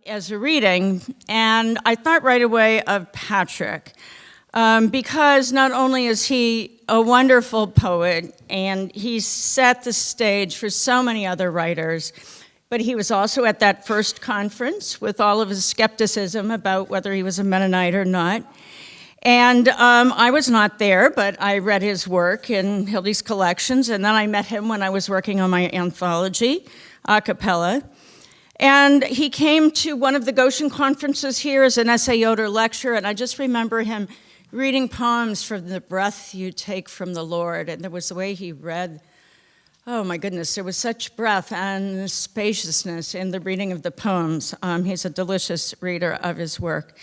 as a reading, and I thought right away of Patrick, because not only is he a wonderful poet, and he set the stage for so many other writers, but he was also at that first conference with all of his skepticism about whether he was a Mennonite or not. And I was not there, but I read his work in Hildy's collections, and then I met him when I was working on my anthology, a cappella. And he came to one of the Goshen conferences here as an essay Yoder lecture, and I just remember him reading poems from the breath you take from the Lord, and there was the way he read. Oh my goodness, there was such breadth and spaciousness in the reading of the poems. He's a delicious reader of his work.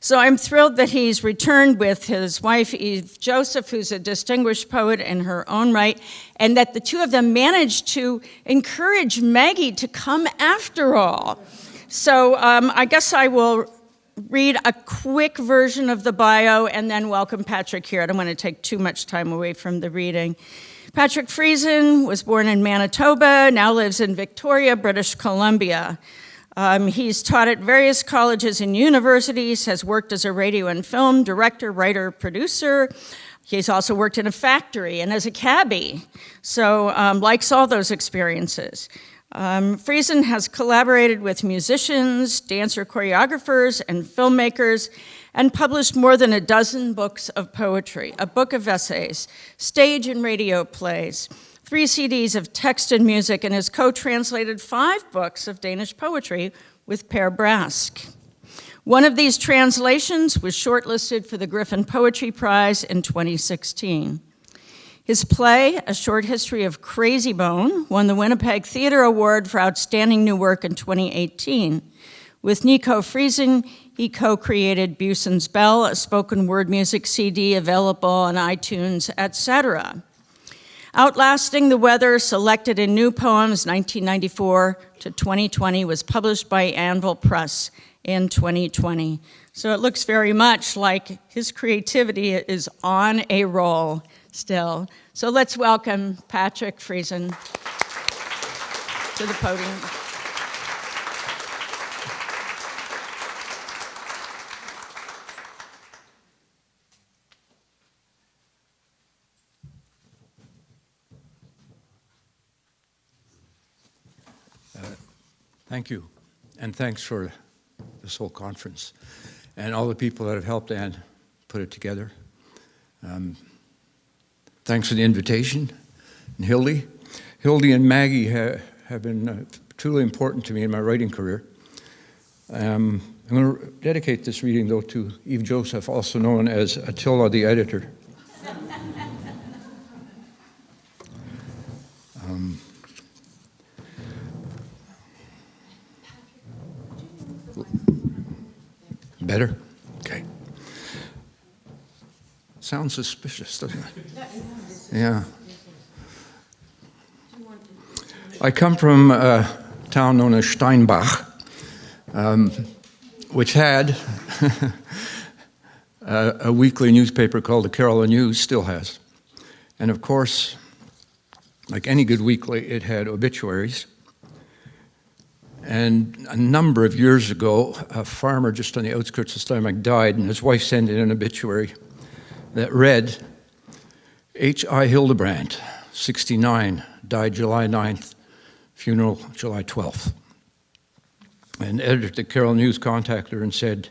So I'm thrilled that he's returned with his wife, Eve Joseph, who's a distinguished poet in her own right, and that the two of them managed to encourage Maggie to come after all. So I guess I will read a quick version of the bio and then welcome Patrick here. I don't want to take too much time away from the reading. Patrick Friesen was born in Manitoba, now lives in Victoria, British Columbia. He's taught at various colleges and universities, has worked as a radio and film director, writer, producer. He's also worked in a factory and as a cabbie, so likes all those experiences. Friesen has collaborated with musicians, dancer choreographers, and filmmakers, and published more than a dozen books of poetry, a book of essays, stage and radio plays, 3 CDs of text and music, and has co-translated 5 books of Danish poetry with Per Brask. One of these translations was shortlisted for the Griffin Poetry Prize in 2016. His play, A Short History of Crazy Bone, won the Winnipeg Theatre Award for Outstanding New Work in 2018. With Nico Friesen, he co-created Buson's Bell, a spoken word music CD available on iTunes, etc. Outlasting the Weather, selected in New Poems 1994 to 2020, was published by Anvil Press in 2020. So it looks very much like his creativity is on a roll still. So let's welcome Patrick Friesen to the podium. Thank you, and thanks for this whole conference, and all the people that have helped Anne put it together. Thanks for the invitation, and Hildy. Hildy and Maggie have been truly important to me in my writing career. I'm going to dedicate this reading, though, to Eve Joseph, also known as Attila the Editor. Better? Okay. Sounds suspicious, doesn't it? Yeah. I come from a town known as Steinbach, which had a weekly newspaper called the Kerala News, still has. And of course, like any good weekly, it had obituaries. And a number of years ago, a farmer just on the outskirts of Steinbach died, and his wife sent in an obituary that read, H.I. Hildebrand, 69, died July 9th, funeral July 12th. And the editor at the Kerala News contacted her and said,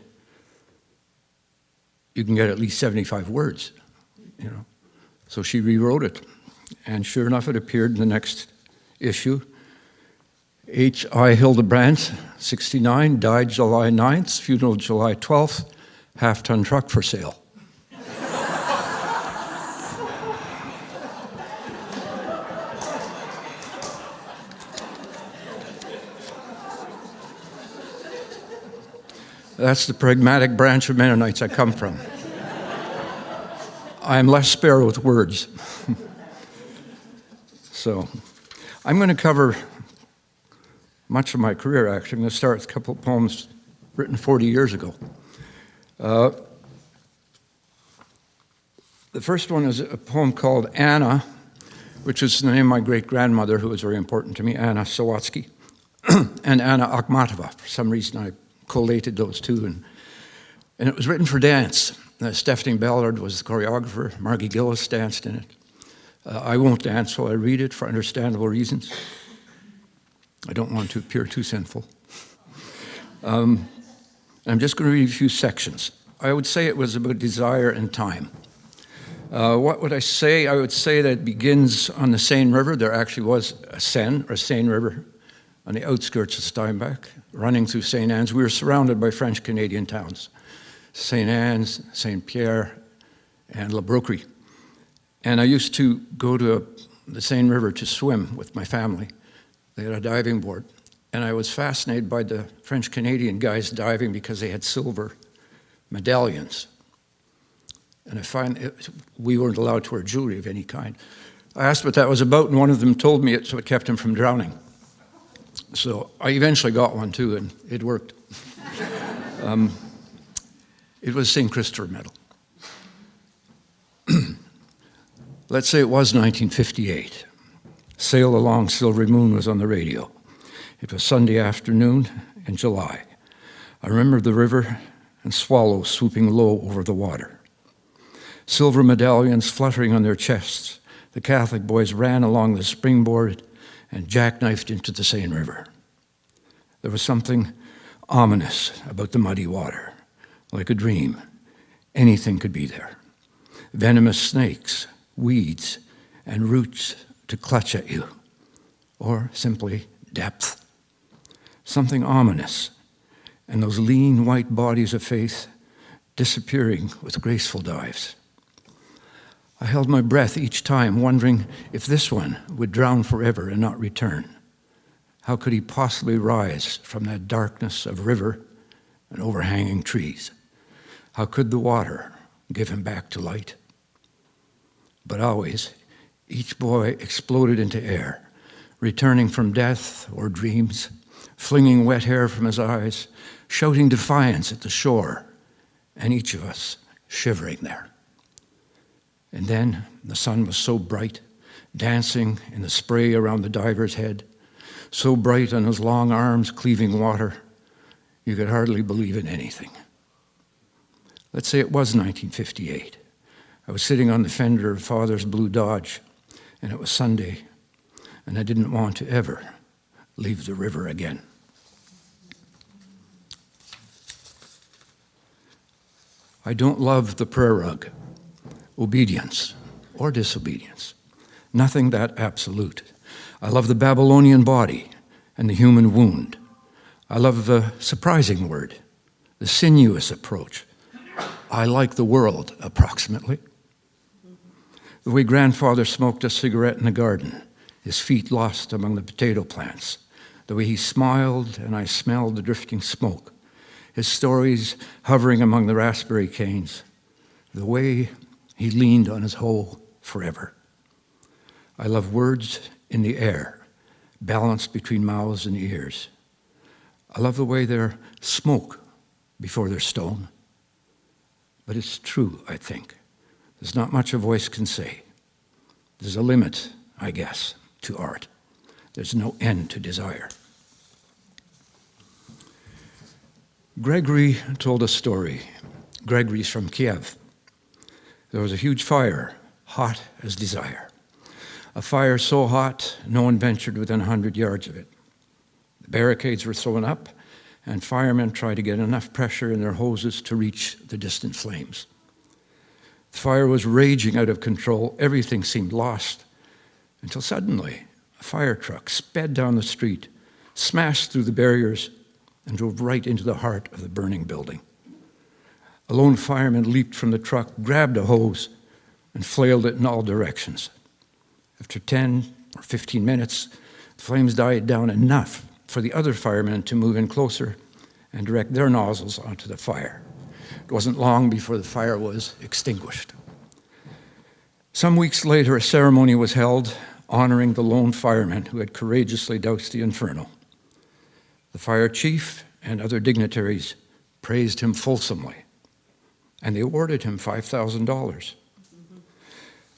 you can get at least 75 words, you know. So she rewrote it, and sure enough, it appeared in the next issue. H.I. Hildebrand, 69, died July 9th, funeral July 12th, half-ton truck for sale. That's the pragmatic branch of Mennonites I come from. I'm less spare with words. So, I'm going to cover much of my career, actually. I'm going to start with a couple of poems written 40 years ago. The first one is a poem called Anna, which is the name of my great-grandmother, who was very important to me, Anna Sawatsky, and Anna Akhmatova. For some reason, I collated those two. And it was written for dance. Stephanie Ballard was the choreographer. Margie Gillis danced in it. I won't dance while I read it for understandable reasons. I don't want to appear too sinful. I'm just going to read a few sections. I would say it was about desire and time. What would I say? I would say that it begins on the Seine River. There actually was a Seine River on the outskirts of Steinbach, running through St. Anne's. We were surrounded by French-Canadian towns, St. Anne's, St. Pierre, and La Broquerie. And I used to go to the Seine River to swim with my family. They had a diving board. And I was fascinated by the French-Canadian guys diving because they had silver medallions. And I find we weren't allowed to wear jewelry of any kind. I asked what that was about, and one of them told me it's what kept him from drowning. So I eventually got one too, and it worked. It was St. Christopher Medal. Let's say it was 1958. Sail Along Silvery Moon was on the radio. It was Sunday afternoon in July. I remember the river and swallows swooping low over the water. Silver medallions fluttering on their chests. The Catholic boys ran along the springboard and jackknifed into the Seine River. There was something ominous about the muddy water, like a dream. Anything could be there. Venomous snakes, weeds, and roots to clutch at you, or simply depth. Something ominous, and those lean white bodies of faith disappearing with graceful dives. I held my breath each time, wondering if this one would drown forever and not return. How could he possibly rise from that darkness of river and overhanging trees? How could the water give him back to light? But always, each boy exploded into air, returning from death or dreams, flinging wet hair from his eyes, shouting defiance at the shore, and each of us shivering there. And then the sun was so bright, dancing in the spray around the diver's head, so bright on his long arms cleaving water, you could hardly believe in anything. Let's say it was 1958. I was sitting on the fender of Father's blue Dodge, and it was Sunday, and I didn't want to ever leave the river again. I don't love the prayer rug, obedience or disobedience, nothing that absolute. I love the Babylonian body and the human wound. I love the surprising word, the sinuous approach. I like the world, approximately. The way grandfather smoked a cigarette in the garden, his feet lost among the potato plants. The way he smiled and I smelled the drifting smoke. His stories hovering among the raspberry canes. The way he leaned on his hoe forever. I love words in the air, balanced between mouths and ears. I love the way they're smoke before they're stone. But it's true, I think. There's not much a voice can say. There's a limit, I guess, to art. There's no end to desire. Gregory told a story. Gregory's from Kiev. There was a huge fire, hot as desire. A fire so hot, no one ventured within 100 yards of it. The barricades were thrown up, and firemen tried to get enough pressure in their hoses to reach the distant flames. The fire was raging out of control. Everything seemed lost, until suddenly a fire truck sped down the street, smashed through the barriers, and drove right into the heart of the burning building. A lone fireman leaped from the truck, grabbed a hose, and flailed it in all directions. After 10 or 15 minutes, the flames died down enough for the other firemen to move in closer and direct their nozzles onto the fire. It wasn't long before the fire was extinguished. Some weeks later, a ceremony was held honoring the lone fireman who had courageously doused the inferno. The fire chief and other dignitaries praised him fulsomely, and they awarded him $5,000.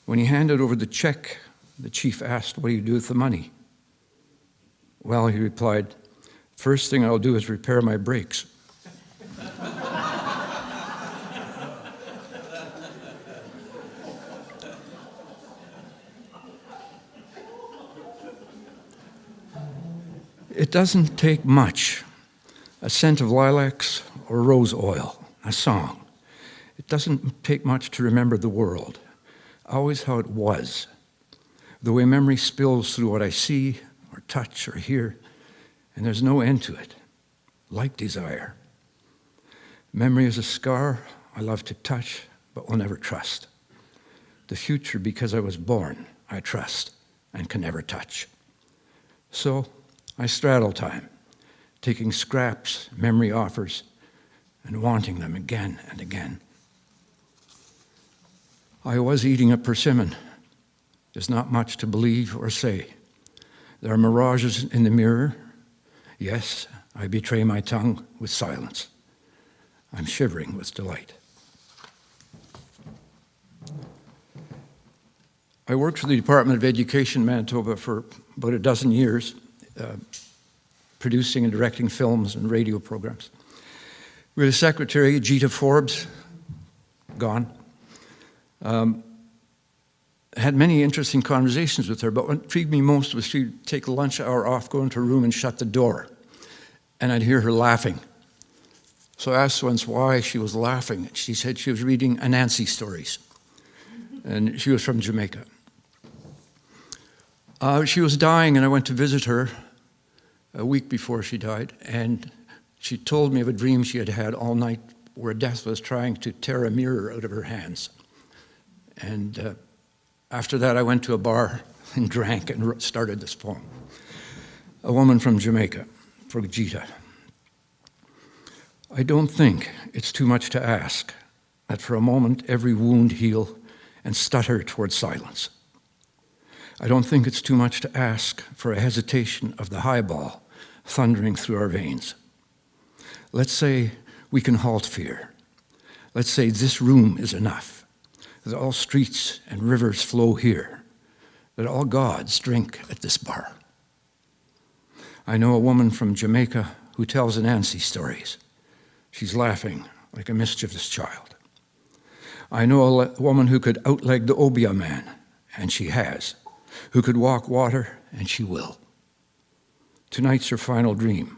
When he handed over the check, the chief asked, "What do you do with the money?" "Well," he replied, "first thing I'll do is repair my brakes." It doesn't take much, a scent of lilacs or rose oil, a song. It doesn't take much to remember the world, always how it was, the way memory spills through what I see or touch or hear, and there's no end to it, like desire. Memory is a scar I love to touch, but will never trust. The future, because I was born, I trust and can never touch. So I straddle time, taking scraps memory offers and wanting them again and again. I was eating a persimmon. There's not much to believe or say. There are mirages in the mirror. Yes, I betray my tongue with silence. I'm shivering with delight. I worked for the Department of Education, Manitoba, for about a dozen years, producing and directing films and radio programs. We had a secretary, Gita Forbes, gone. Had many interesting conversations with her, but what intrigued me most was she'd take the lunch hour off, go into her room and shut the door, and I'd hear her laughing. So I asked once why she was laughing. She said she was reading Anansi stories, and she was from Jamaica. She was dying, and I went to visit her a week before she died, and she told me of a dream she had had all night where death was trying to tear a mirror out of her hands. And after that, I went to a bar and drank and started this poem. A woman from Jamaica, for Gita. I don't think it's too much to ask that for a moment every wound heal and stutter towards silence. I don't think it's too much to ask for a hesitation of the highball thundering through our veins. Let's say we can halt fear. Let's say this room is enough, that all streets and rivers flow here, that all gods drink at this bar. I know a woman from Jamaica who tells Anansi stories. She's laughing like a mischievous child. I know a woman who could outleg the Obia man, and she has, who could walk water, and she will. Tonight's her final dream,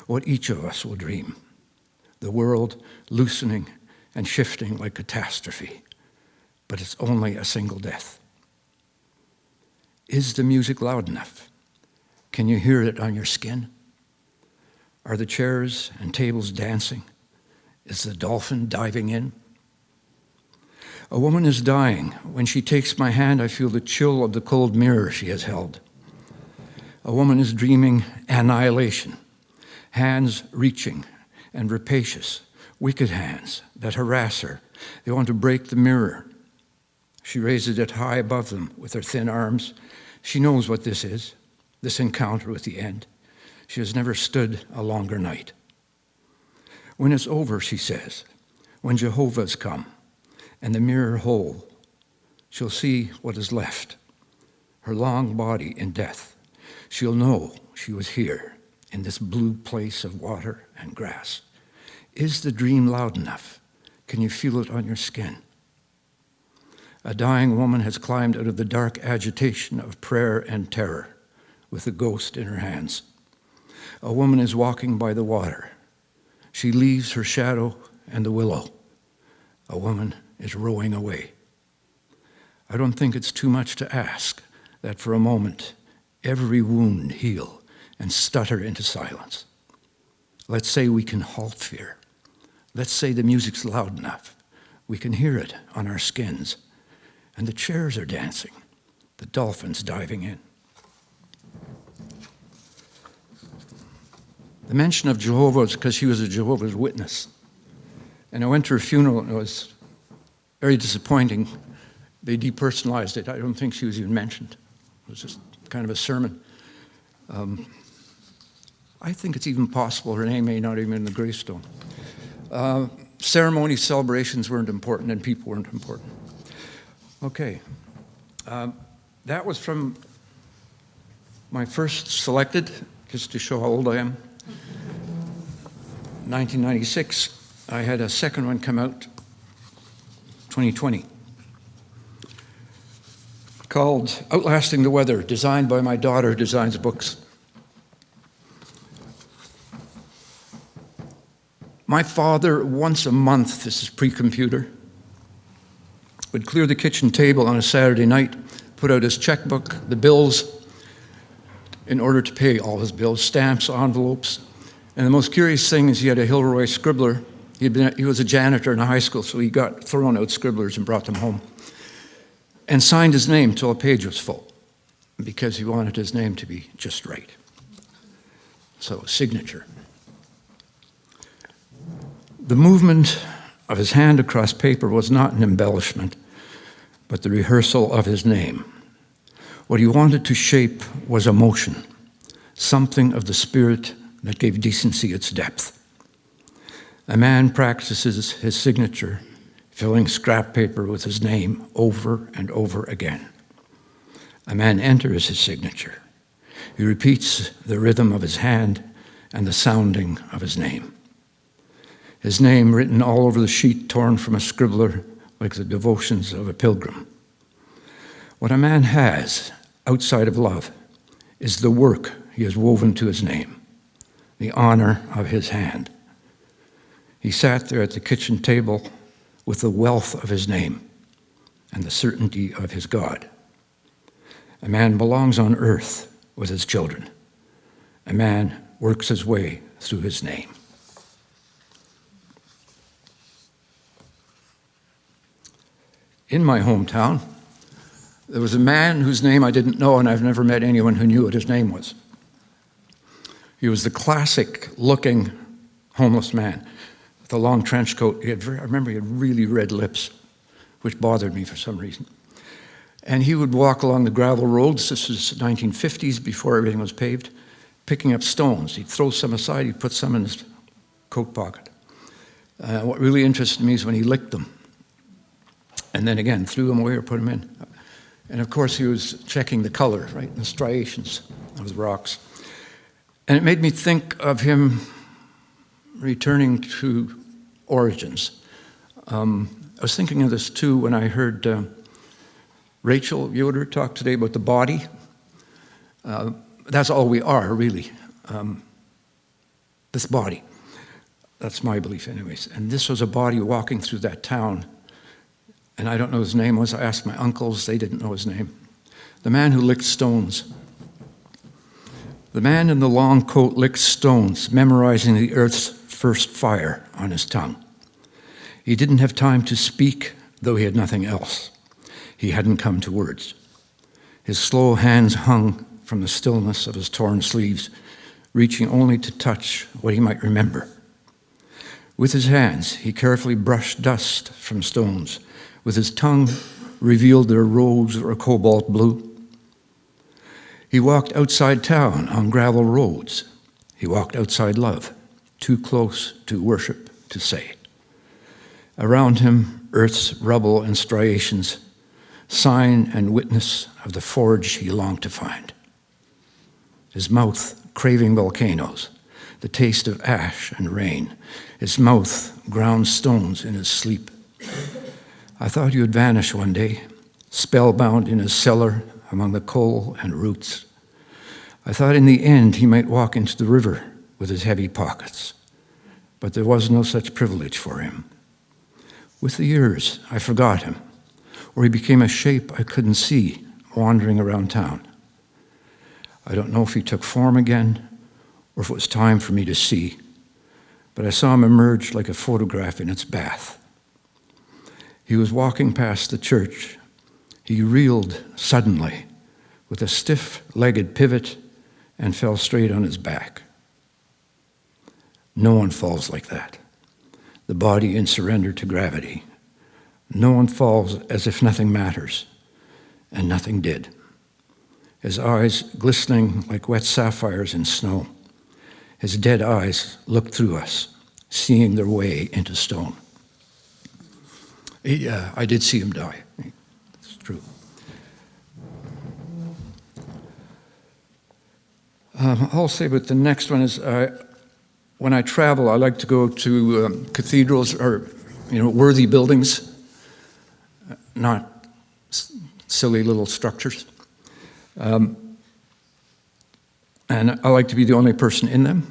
what each of us will dream, the world loosening and shifting like catastrophe, but it's only a single death. Is the music loud enough? Can you hear it on your skin? Are the chairs and tables dancing? Is the dolphin diving in? A woman is dying. When she takes my hand, I feel the chill of the cold mirror she has held. A woman is dreaming annihilation, hands reaching and rapacious, wicked hands that harass her. They want to break the mirror. She raises it high above them with her thin arms. She knows what this is, this encounter with the end. She has never stood a longer night. When it's over, she says, when Jehovah's come and the mirror whole, she'll see what is left, her long body in death. She'll know she was here in this blue place of water and grass. Is the dream loud enough? Can you feel it on your skin? A dying woman has climbed out of the dark agitation of prayer and terror with a ghost in her hands. A woman is walking by the water. She leaves her shadow and the willow. A woman is rowing away. I don't think it's too much to ask that for a moment every wound heal and stutter into silence. Let's say we can halt fear. Let's say the music's loud enough. We can hear it on our skins. And the chairs are dancing, the dolphins diving in. The mention of Jehovah is because she was a Jehovah's Witness. And I went to her funeral, and it was very disappointing. They depersonalized it. I don't think she was even mentioned. It was just kind of a sermon. I think it's even possible her name may not even be in the gravestone. Ceremony celebrations weren't important, and people weren't important. Okay. That was from my first selected, just to show how old I am. 1996, I had a second one come out, 2020, called Outlasting the Weather, designed by my daughter who designs books. My father, once a month, this is pre-computer, would clear the kitchen table on a Saturday night, put out his checkbook, the bills, in order to pay all his bills, stamps, envelopes. And the most curious thing is he had a Hilroy scribbler. He was a janitor in a high school, so he got thrown out scribblers and brought them home. And signed his name till a page was full, because he wanted his name to be just right. So, signature. The movement of his hand across paper was not an embellishment, but the rehearsal of his name. What he wanted to shape was emotion, something of the spirit that gave decency its depth. A man practices his signature, filling scrap paper with his name over and over again. A man enters his signature. He repeats the rhythm of his hand and the sounding of his name. His name written all over the sheet torn from a scribbler like the devotions of a pilgrim. What a man has outside of love is the work he has woven to his name, the honor of his hand. He sat there at the kitchen table with the wealth of his name and the certainty of his God. A man belongs on earth with his children. A man works his way through his name. In my hometown, there was a man whose name I didn't know, and I've never met anyone who knew what his name was. He was the classic-looking homeless man with a long trench coat. I remember he had really red lips, which bothered me for some reason. And he would walk along the gravel roads, this was 1950s, before everything was paved, picking up stones. He'd throw some aside, he'd put some in his coat pocket. What really interested me is when he licked them, and then again, threw them away or put them in. And of course, he was checking the color, right, the striations of the rocks. And it made me think of him returning to origins. I was thinking of this too when I heard Rachel Yoder talk today about the body. That's all we are, really. This body. That's my belief anyways. And this was a body walking through that town. And I don't know his name was. I asked my uncles, they didn't know his name. The man who licked stones. The man in the long coat licked stones, memorizing the earth's first fire on his tongue. He didn't have time to speak, though he had nothing else. He hadn't come to words. His slow hands hung from the stillness of his torn sleeves, reaching only to touch what he might remember. With his hands, he carefully brushed dust from stones. With his tongue, revealed their rose or cobalt blue. He walked outside town on gravel roads. He walked outside love, too close to worship to say. Around him, earth's rubble and striations, sign and witness of the forge he longed to find. His mouth craving volcanoes, the taste of ash and rain. His mouth ground stones in his sleep. I thought he would vanish one day, spellbound in his cellar among the coal and roots. I thought in the end he might walk into the river with his heavy pockets, but there was no such privilege for him. With the years, I forgot him, or he became a shape I couldn't see wandering around town. I don't know if he took form again, or if it was time for me to see, but I saw him emerge like a photograph in its bath. He was walking past the church. He reeled suddenly with a stiff-legged pivot and fell straight on his back. No one falls like that. The body in surrender to gravity. No one falls as if nothing matters, and nothing did. His eyes glistening like wet sapphires in snow. His dead eyes looked through us, seeing their way into stone. I did see him die. It's true. I'll say, but the next one is, when I travel, I like to go to cathedrals or, worthy buildings, not silly little structures. And I like to be the only person in them.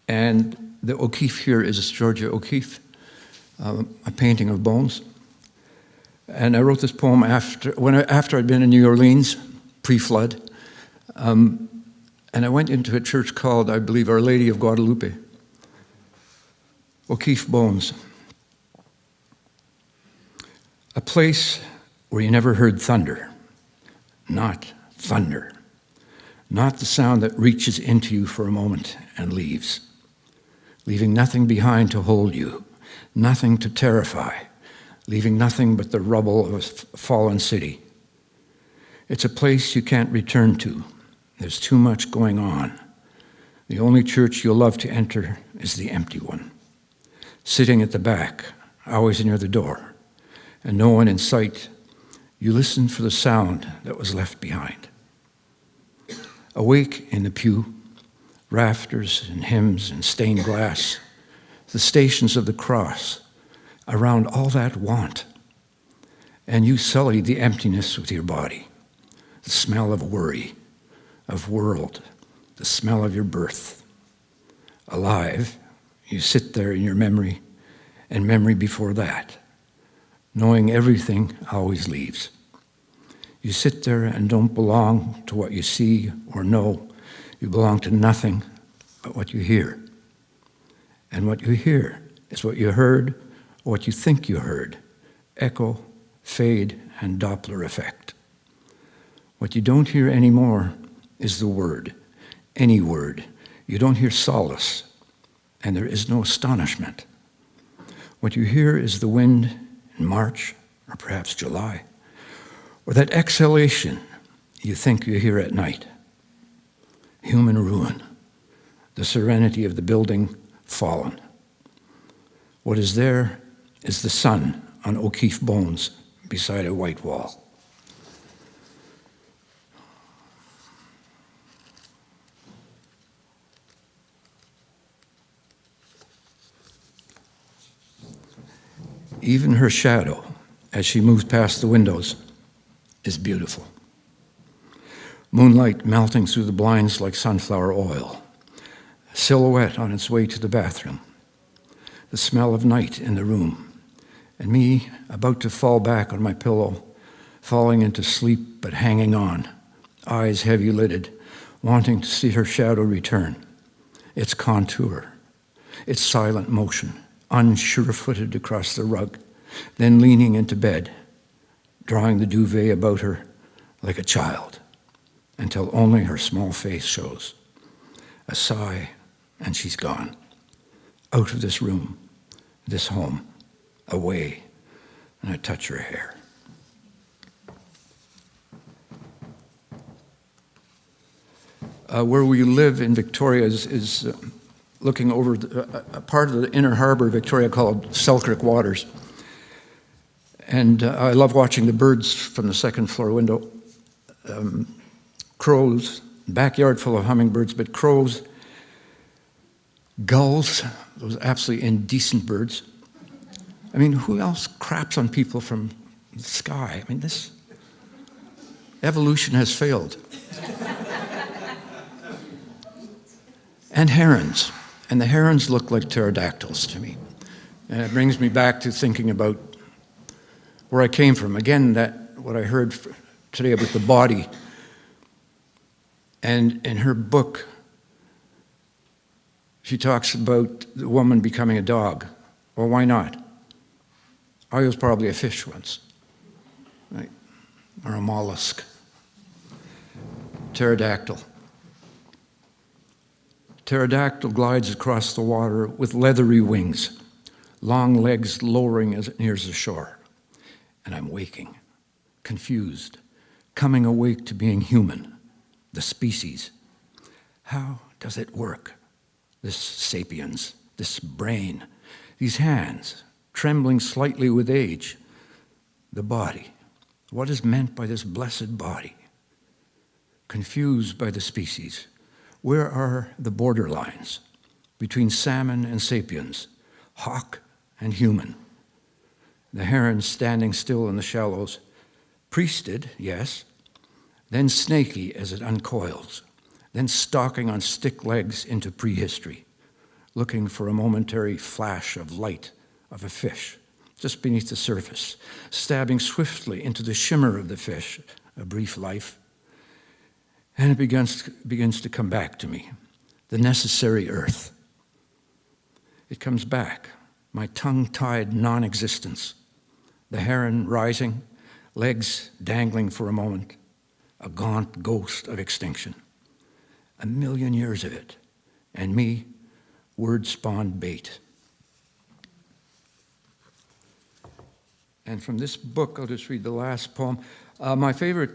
And the O'Keeffe here is Georgia O'Keeffe, a painting of bones. And I wrote this poem after I'd been in New Orleans, pre-flood. And I went into a church called, I believe, Our Lady of Guadalupe. O'Keeffe Bones. A place where you never heard thunder. Not thunder. Not the sound that reaches into you for a moment and leaves, leaving nothing behind to hold you, nothing to terrify, leaving nothing but the rubble of a fallen city. It's a place you can't return to. There's too much going on. The only church you'll love to enter is the empty one. Sitting at the back, always near the door, and no one in sight, you listen for the sound that was left behind. Awake in the pew, rafters and hymns and stained glass, the stations of the cross, around all that want, and you sully the emptiness with your body, the smell of worry, of world, the smell of your birth. Alive, you sit there in your memory and memory before that, knowing everything always leaves. You sit there and don't belong to what you see or know. You belong to nothing but what you hear. And what you hear is what you heard or what you think you heard. Echo, fade, and Doppler effect. What you don't hear anymore is the word, any word. You don't hear solace, and there is no astonishment. What you hear is the wind in March, or perhaps July, or that exhalation you think you hear at night. Human ruin, the serenity of the building fallen. What is there is the sun on O'Keeffe bones beside a white wall. Even her shadow, as she moves past the windows, is beautiful. Moonlight melting through the blinds like sunflower oil, a silhouette on its way to the bathroom, the smell of night in the room, and me about to fall back on my pillow, falling into sleep but hanging on, eyes heavy-lidded, wanting to see her shadow return, its contour, its silent motion, unsure-footed across the rug, then leaning into bed, drawing the duvet about her like a child, until only her small face shows. A sigh, and she's gone. Out of this room, this home, away, and I touch her hair. Where we live in Victoria is looking over a part of the inner harbor of Victoria called Selkirk Waters. And I love watching the birds from the second floor window. Crows, backyard full of hummingbirds, but crows, gulls, those absolutely indecent birds. I mean, who else craps on people from the sky? I mean, this evolution has failed. And herons. And the herons look like pterodactyls to me. And it brings me back to thinking about where I came from. Again, what I heard today about the body. And in her book, she talks about the woman becoming a dog. Well, why not? I was probably a fish once, right? Or a mollusk. Pterodactyl. Pterodactyl glides across the water with leathery wings, long legs lowering as it nears the shore. And I'm waking, confused, coming awake to being human, the species. How does it work? This sapiens, this brain, these hands, trembling slightly with age, the body. What is meant by this blessed body? Confused by the species. Where are the borderlines between salmon and sapiens, hawk and human? The heron standing still in the shallows, priested, yes, then snaky as it uncoils, then stalking on stick legs into prehistory, looking for a momentary flash of light of a fish just beneath the surface, stabbing swiftly into the shimmer of the fish, a brief life. And it begins to come back to me, the necessary earth. It comes back, my tongue-tied non-existence, the heron rising, legs dangling for a moment, a gaunt ghost of extinction. 1,000,000 years of it, and me, word-spawned bait. And from this book, I'll just read the last poem. My favorite,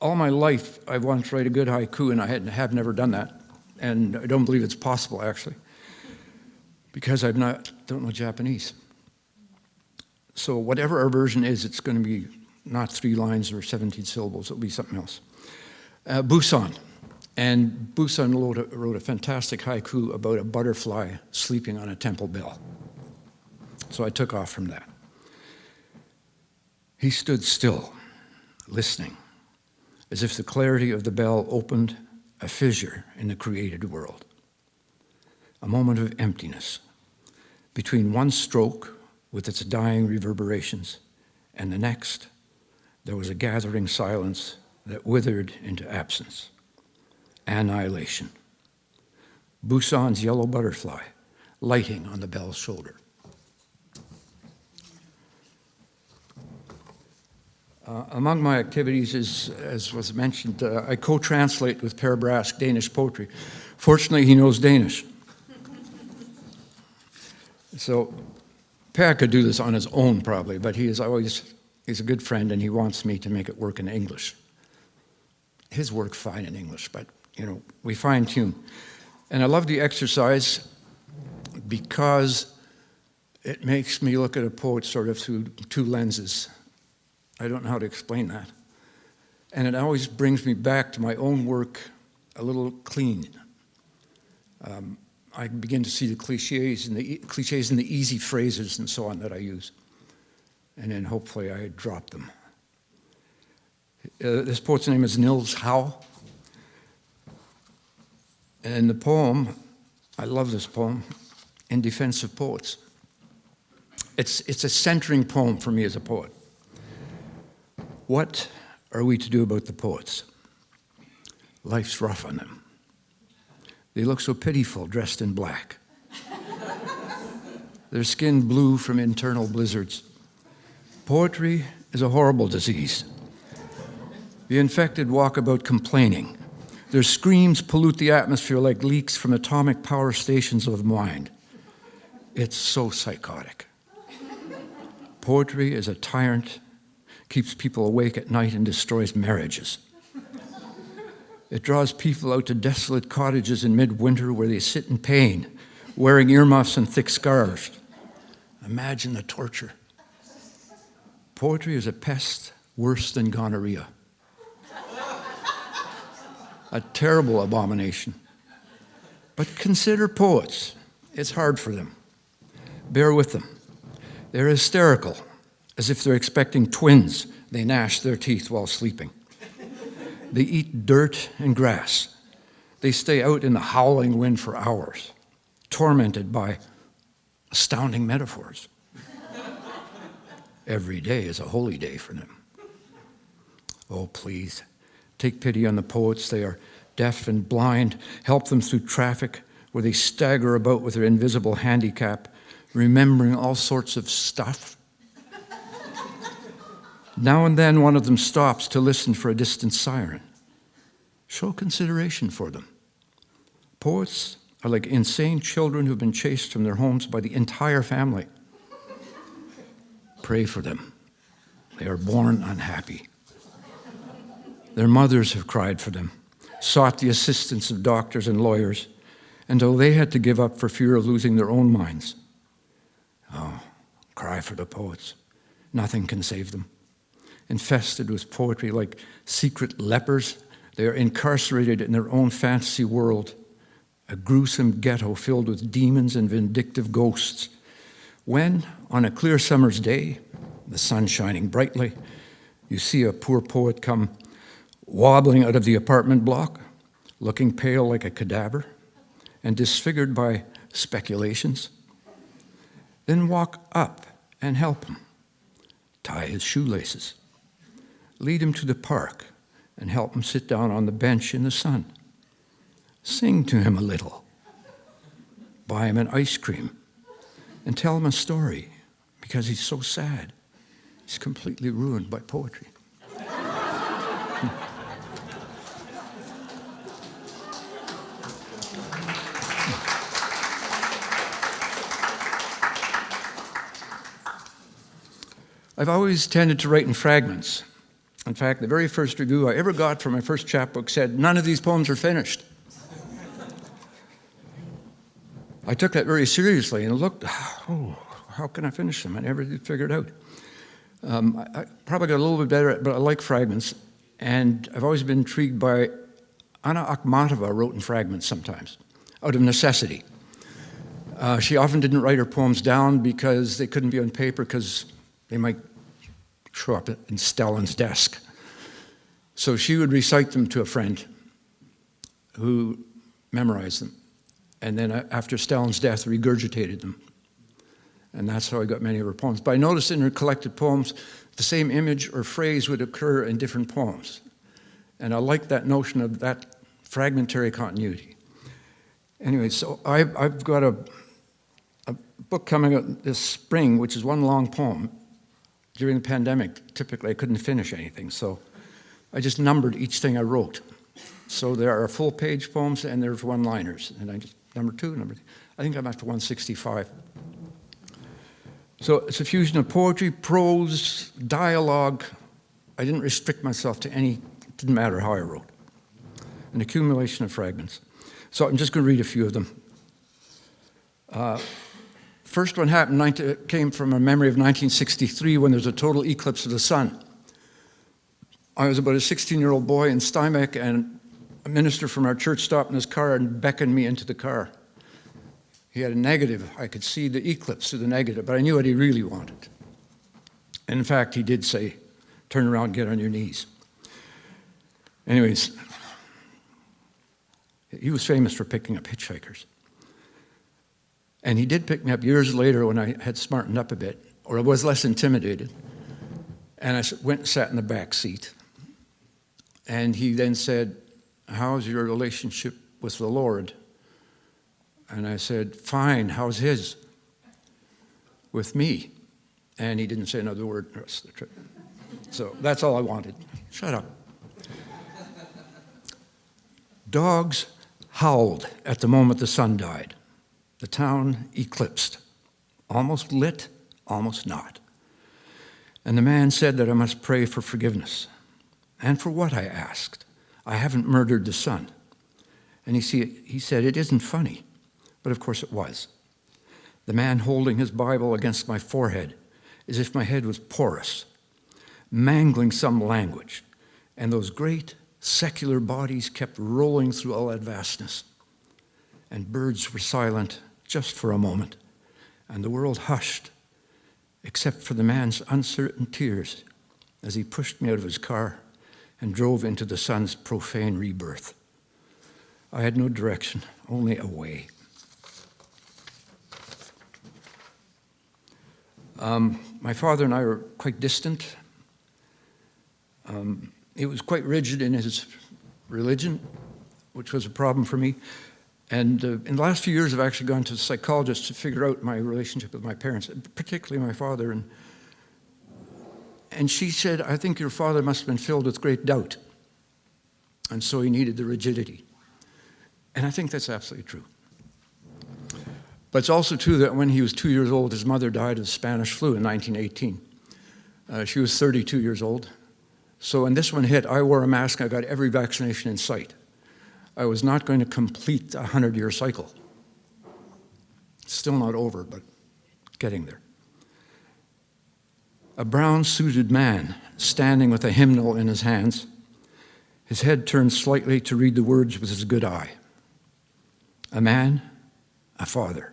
all my life, I wanted to write a good haiku, and I have never done that. And I don't believe it's possible, actually, because I don't know Japanese. So whatever our version is, it's going to be not 3 lines or 17 syllables. It'll be something else. Busan. And Busan wrote a fantastic haiku about a butterfly sleeping on a temple bell. So I took off from that. He stood still, listening, as if the clarity of the bell opened a fissure in the created world. A moment of emptiness between one stroke with its dying reverberations and the next, there was a gathering silence that withered into absence. Annihilation. Busan's yellow butterfly lighting on the bell's shoulder. Among my activities is, as was mentioned, I co-translate with Per Brask Danish poetry. Fortunately, he knows Danish. So Per could do this on his own probably, but he's a good friend and he wants me to make it work in English. His work fine in English, but we fine tune. And I love the exercise because it makes me look at a poet sort of through 2 lenses. I don't know how to explain that. And it always brings me back to my own work a little clean. I begin to see the cliches and the easy phrases and so on that I use. And then hopefully I drop them. This poet's name is Nils Howe. And the poem, I love this poem, In Defense of Poets. It's a centering poem for me as a poet. What are we to do about the poets? Life's rough on them. They look so pitiful, dressed in black. Their skin blue from internal blizzards. Poetry is a horrible disease. The infected walk about complaining. Their screams pollute the atmosphere like leaks from atomic power stations of the mind. It's so psychotic. Poetry is a tyrant, keeps people awake at night and destroys marriages. It draws people out to desolate cottages in midwinter where they sit in pain, wearing earmuffs and thick scarves. Imagine the torture. Poetry is a pest worse than gonorrhea. A terrible abomination. But consider poets. It's hard for them. Bear with them. They're hysterical, as if they're expecting twins. They gnash their teeth while sleeping. They eat dirt and grass. They stay out in the howling wind for hours, tormented by astounding metaphors. Every day is a holy day for them. Oh, please, take pity on the poets. They are deaf and blind. Help them through traffic where they stagger about with their invisible handicap, remembering all sorts of stuff. Now and then one of them stops to listen for a distant siren. Show consideration for them. Poets are like insane children who've been chased from their homes by the entire family. Pray for them. They are born unhappy. Their mothers have cried for them, sought the assistance of doctors and lawyers, until they had to give up for fear of losing their own minds. Oh, cry for the poets. Nothing can save them. Infested with poetry like secret lepers, they are incarcerated in their own fantasy world, a gruesome ghetto filled with demons and vindictive ghosts. When, on a clear summer's day, the sun shining brightly, you see a poor poet come wobbling out of the apartment block, looking pale like a cadaver, and disfigured by speculations, then walk up and help him, tie his shoelaces, lead him to the park and help him sit down on the bench in the sun, sing to him a little, buy him an ice cream, and tell him a story because he's so sad. He's completely ruined by poetry. I've always tended to write in fragments. In fact, the very first review I ever got for my first chapbook said, "None of these poems are finished." I took that very seriously and looked, how can I finish them? I never did figure it out. I probably got a little bit better at it, but I like fragments. And I've always been intrigued by Anna Akhmatova wrote in fragments sometimes, out of necessity. She often didn't write her poems down because they couldn't be on paper because they might show up in Stalin's desk. So she would recite them to a friend who memorized them. And then after Stalin's death, regurgitated them. And that's how I got many of her poems. But I noticed in her collected poems, the same image or phrase would occur in different poems. And I like that notion of that fragmentary continuity. Anyway, so I've got a book coming out this spring, which is one long poem. During the pandemic, typically I couldn't finish anything, so I just numbered each thing I wrote. So there are full-page poems and there's one-liners. And I just, number 2, number 3. I think I'm up to 165. So it's a fusion of poetry, prose, dialogue. I didn't restrict myself to any, it didn't matter how I wrote. An accumulation of fragments. So I'm just going to read a few of them. First one came from a memory of 1963 when there's a total eclipse of the sun. I was about a 16-year-old boy in Steinbeck, and a minister from our church stopped in his car and beckoned me into the car. He had a negative. I could see the eclipse through the negative, but I knew what he really wanted. And in fact, he did say, "Turn around, get on your knees." Anyways, he was famous for picking up hitchhikers. And he did pick me up years later when I had smartened up a bit, or I was less intimidated. And I went and sat in the back seat. And he then said, "How's your relationship with the Lord?" And I said, "Fine, how's his?" "With me." And he didn't say another word the rest of the trip. So that's all I wanted. Shut up. Dogs howled at the moment the sun died. The town eclipsed, almost lit, almost not. And the man said that I must pray for forgiveness. And for what, I asked. "I haven't murdered the sun." And he said, "It isn't funny." But of course it was. The man holding his Bible against my forehead, as if my head was porous, mangling some language, and those great secular bodies kept rolling through all that vastness. And birds were silent just for a moment, and the world hushed, except for the man's uncertain tears as he pushed me out of his car and drove into the sun's profane rebirth. I had no direction, only a way. My father and I were quite distant. He was quite rigid in his religion, which was a problem for me. And in the last few years, I've actually gone to a psychologist to figure out my relationship with my parents, particularly my father. And she said, "I think your father must have been filled with great doubt, and so he needed the rigidity." And I think that's absolutely true. But it's also true that when he was 2 years old, his mother died of Spanish flu in 1918. She was 32 years old. So when this one hit, I wore a mask. I got every vaccination in sight. I was not going to complete a 100-year cycle. Still not over, but getting there. A brown-suited man standing with a hymnal in his hands, his head turned slightly to read the words with his good eye. A man, a father,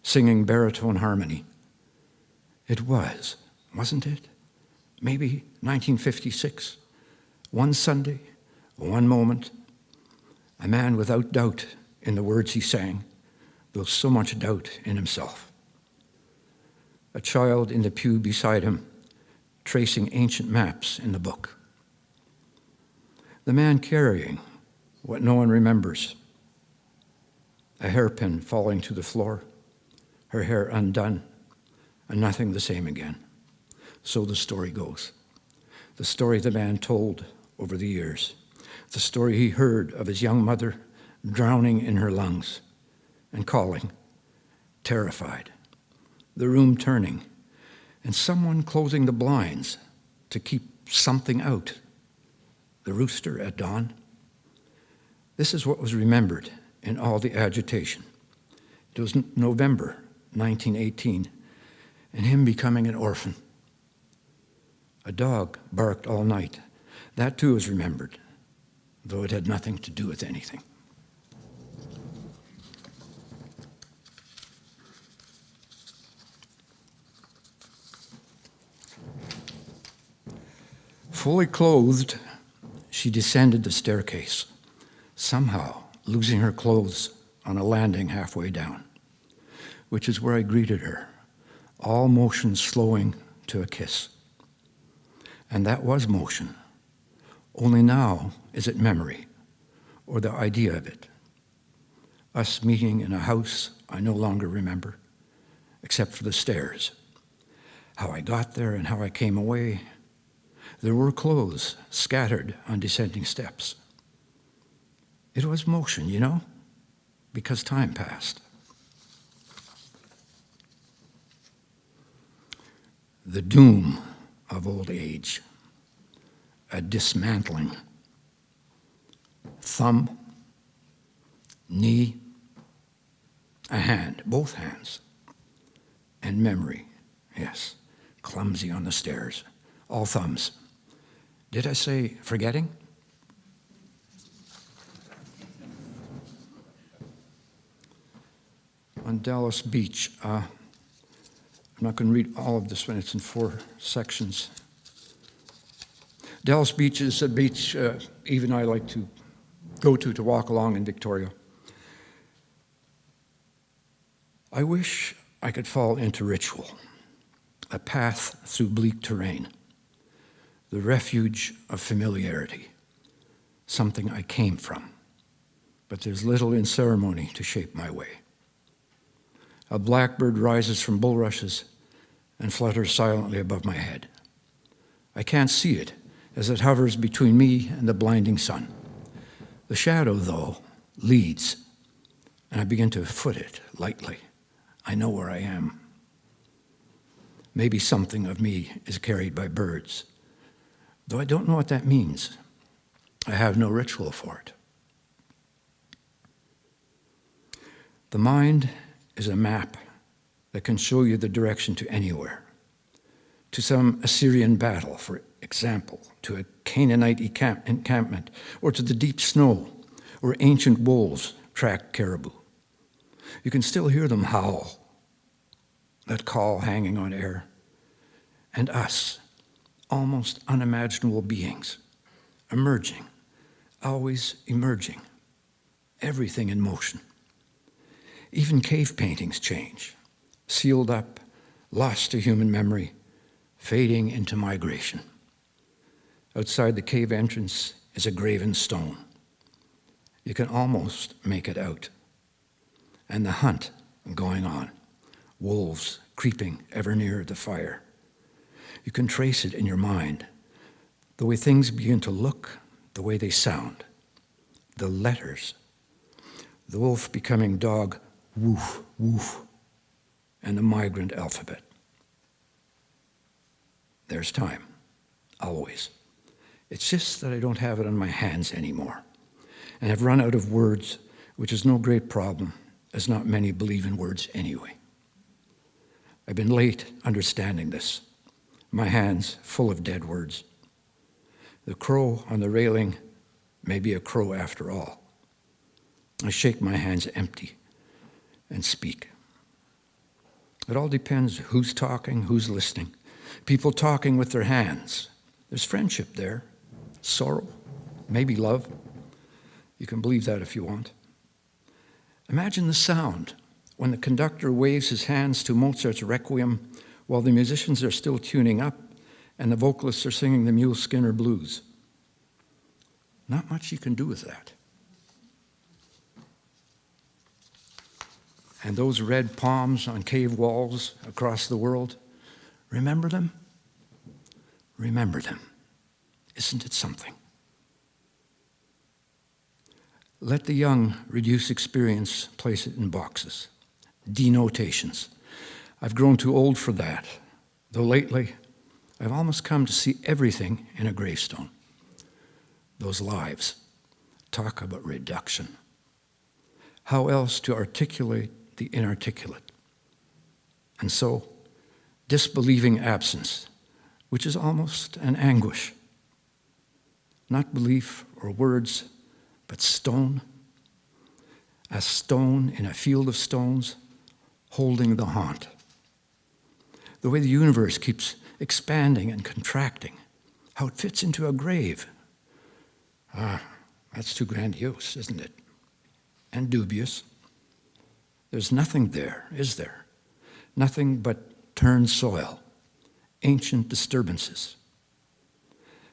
singing baritone harmony. It was, wasn't it? Maybe 1956. One Sunday, one moment, a man without doubt in the words he sang, though so much doubt in himself. A child in the pew beside him, tracing ancient maps in the book. The man carrying what no one remembers. A hairpin falling to the floor, her hair undone, and nothing the same again. So the story goes. The story the man told over the years. The story he heard of his young mother drowning in her lungs and calling, terrified. The room turning, and someone closing the blinds to keep something out. The rooster at dawn. This is what was remembered in all the agitation. It was November 1918, and him becoming an orphan. A dog barked all night. That too is remembered, though it had nothing to do with anything. Fully clothed, she descended the staircase, somehow losing her clothes on a landing halfway down, which is where I greeted her, all motion slowing to a kiss. And that was motion. Only now is it memory, or the idea of it. Us meeting in a house I no longer remember, except for the stairs. How I got there and how I came away. There were clothes scattered on descending steps. It was motion, you know, because time passed. The doom of old age, a dismantling. Thumb, knee, a hand, both hands, and memory, yes, clumsy on the stairs, all thumbs. Did I say forgetting? On Dallas Beach, I'm not going to read all of this one, it's in 4 sections. Dallas Beach is a beach Eve and I like to go to walk along in Victoria. I wish I could fall into ritual, a path through bleak terrain, the refuge of familiarity, something I came from, but there's little in ceremony to shape my way. A blackbird rises from bulrushes and flutters silently above my head. I can't see it as it hovers between me and the blinding sun. The shadow, though, leads, and I begin to foot it lightly. I know where I am. Maybe something of me is carried by birds, though I don't know what that means. I have no ritual for it. The mind is a map that can show you the direction to anywhere, to some Assyrian battle, for example, to a Canaanite encampment, or to the deep snow where ancient wolves tracked caribou. You can still hear them howl, that call hanging on air. And us, almost unimaginable beings, emerging, always emerging, everything in motion. Even cave paintings change, sealed up, lost to human memory, fading into migration. Outside the cave entrance is a graven stone. You can almost make it out. And the hunt going on, wolves creeping ever nearer the fire. You can trace it in your mind, the way things begin to look, the way they sound, the letters. The wolf becoming dog, woof, woof, and the migrant alphabet. There's time, always. It's just that I don't have it on my hands anymore, and have run out of words, which is no great problem, as not many believe in words anyway. I've been late understanding this, my hands full of dead words. The crow on the railing may be a crow after all. I shake my hands empty and speak. It all depends who's talking, who's listening. People talking with their hands. There's friendship there, sorrow, maybe love. You can believe that if you want. Imagine the sound when the conductor waves his hands to Mozart's Requiem while the musicians are still tuning up and the vocalists are singing the Mule Skinner blues. Not much you can do with that. And those red palms on cave walls across the world, remember them? Remember them. Isn't it something? Let the young reduce experience, place it in boxes, denotations. I've grown too old for that, though lately I've almost come to see everything in a gravestone. Those lives, talk about reduction. How else to articulate the inarticulate? And so, disbelieving absence, which is almost an anguish. Not belief or words, but stone. A stone in a field of stones, holding the haunt. The way the universe keeps expanding and contracting, how it fits into a grave. That's too grandiose, isn't it? And dubious. There's nothing there, is there? Nothing but turned soil, ancient disturbances.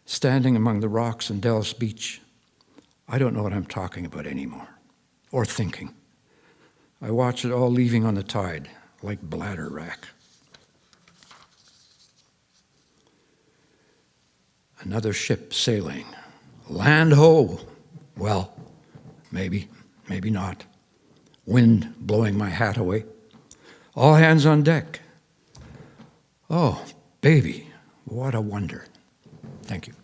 Standing among the rocks on Dallas Beach, I don't know what I'm talking about anymore, or thinking. I watch it all leaving on the tide, like bladder wrack. Another ship sailing. Land ho! Well, maybe, maybe not. Wind blowing my hat away. All hands on deck. Oh, baby, what a wonder. Thank you.